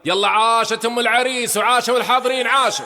يلا عاشت ام العريس وعاشوا الحاضرين عاشوا.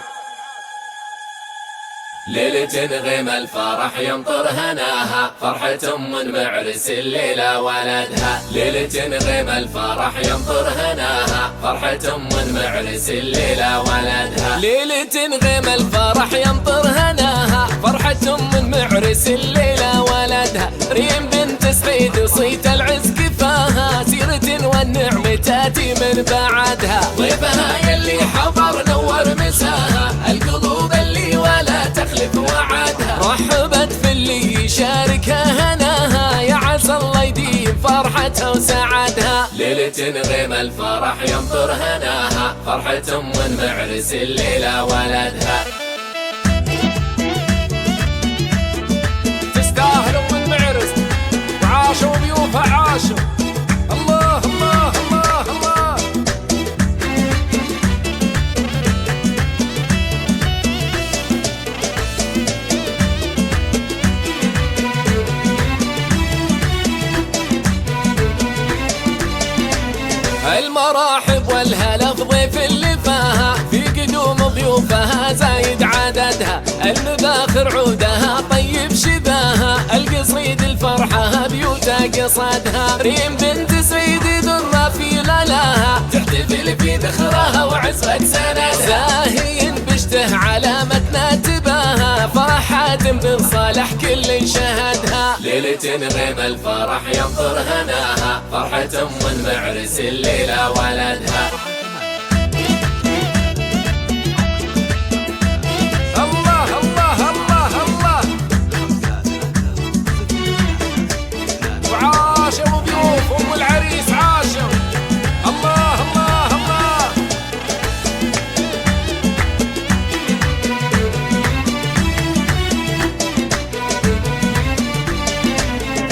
ليلة غيم الفرح يمطر هناها، فرحة معرس الليلة ولدها. ليلة غيم الفرح يمطر هناها، فرحة معرس الليلة ولدها. ليلة غيم الفرح يمطر هناها، فرحة معرس الليلة ولدها. ريم بنت سعيد وصيت العز كفاها، سيرة والنعم تاتي من بعدها. ضيفها يلي حضر نور مساها، القلوب اللي ولا تخلف وعدها. رحبت في اللي يشاركها هناها، يا عسى الله يديم فرحتها وسعدها. ليلة غيم الفرح يمطر هناها، فرحة معرس الليلة ولدها. تستاهل ام المعرس وعاشوا ضيوفها عاشوا. الله الله الله الله. المراحب والهلا في ضيف اللي فاها، في قدوم ضيوفها زايد عددها. المباخر عودها طيب شباها، القصيد الفرحة بيوتا قصدها. ريم بنت سعيد ذرة في للاها، تحتفل في ذخرها وعزوة سندها. زاهين بشته علامتنا تباها، فرح حاتم بن صالح كل شهدها. ليلة غيم الفرح يمطر هناها، فرحة معرس الليلة ولدها. الله الله الله الله. وعاشوا ضيوف ام العريس عاشوا. الله الله الله.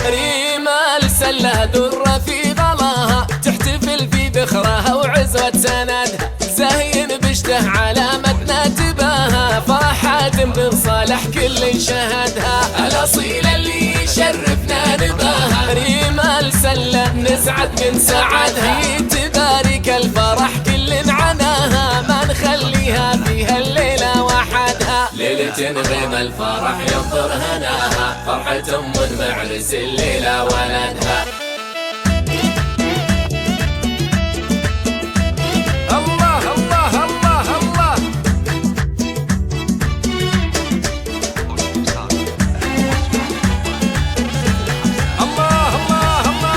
ريم السلة درة في غلاها، تحتفل في ذخرها وعزوة سندها. زاهين بشته علامتنا تباها، فرح حاتم بن صالح كل شهدها. الأصيل اللي يشرفنا نباها، ريم السلة نسعد من سعدها. تبارك الفرح كل عناها، ما نخليها فيها الليلة وحدها. ليلة غيم الفرح يمطر هناها، فرحة معرس الليلة ولدها. الله الله الله الله. الله الله الله.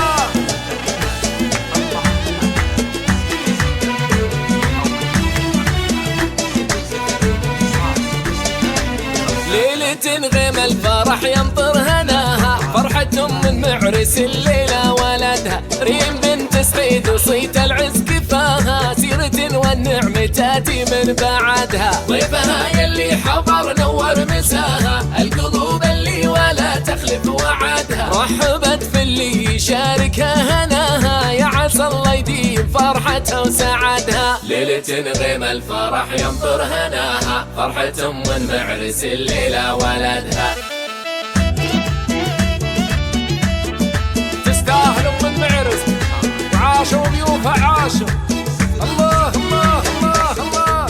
ليلة غيم الفرح يمطر هناها، فرحة معرس الليلة ولدها. ريم بنت سعيد وصيت العز كفاها، سيرة والنعم تاتي من بعدها. ضيفها يلي حضر نور مساها، القلوب اللي ولا تخلف وعدها. رحبت في اللي يشاركها هناها، يا عسى الله يديم فرحتها وسعدها. ليلة غيم الفرح يمطر هناها، فرحة معرس الليلة ولدها. تستاهل ام المعرس وعاشوا ضيوفها عاشوا. الله الله الله الله.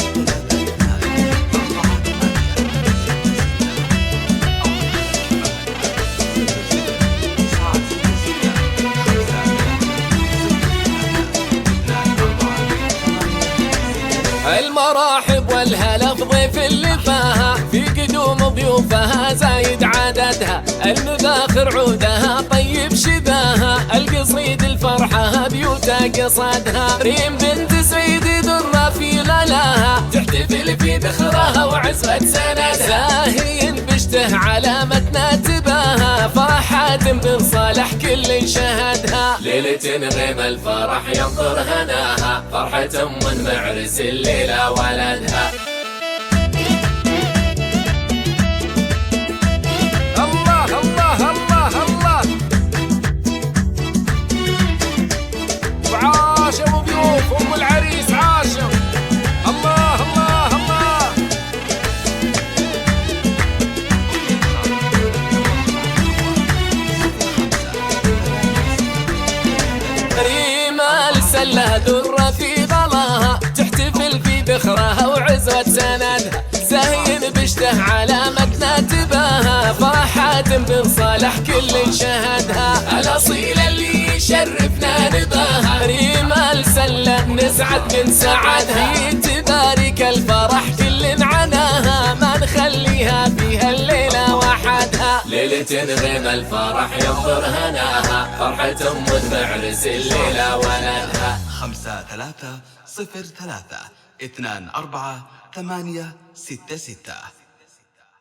المراحب والهلا في ضيف اللي فاها، في قدوم ضيوفها زايد عددها. المباخر عودها طيب شباها، القصيد الفرحة بيوتا قصدها. ريم بنت سعيد ذرة في للاها، تحتفل في ذخرها وعزوة سندها. زاهين بشته علامتنا تباها، فرح حاتم بن صالح كل شهدها. ليلة غيم الفرح يمطر هناها، فرحة معرس الليلة ولدها. الله الله الله الله. وعاشوا ضيوف ام العريس عاشوا. الله الله الله. ريم السلة درة في غلاها، سندها، زين بشته علامتنا تباها، فرحات بن صالح كل شهدها، الأصيلة اللي يشرفنا نباها، ريم السلة نسعد بن سعدها، تبارك الفرح كل عناها، ما نخليها فيها الليلة وحدها، ليلة غيم الفرح ينظر هناها، فرحة معرس الليلة ولدها. 5-3-0-3-2-4-8-6-6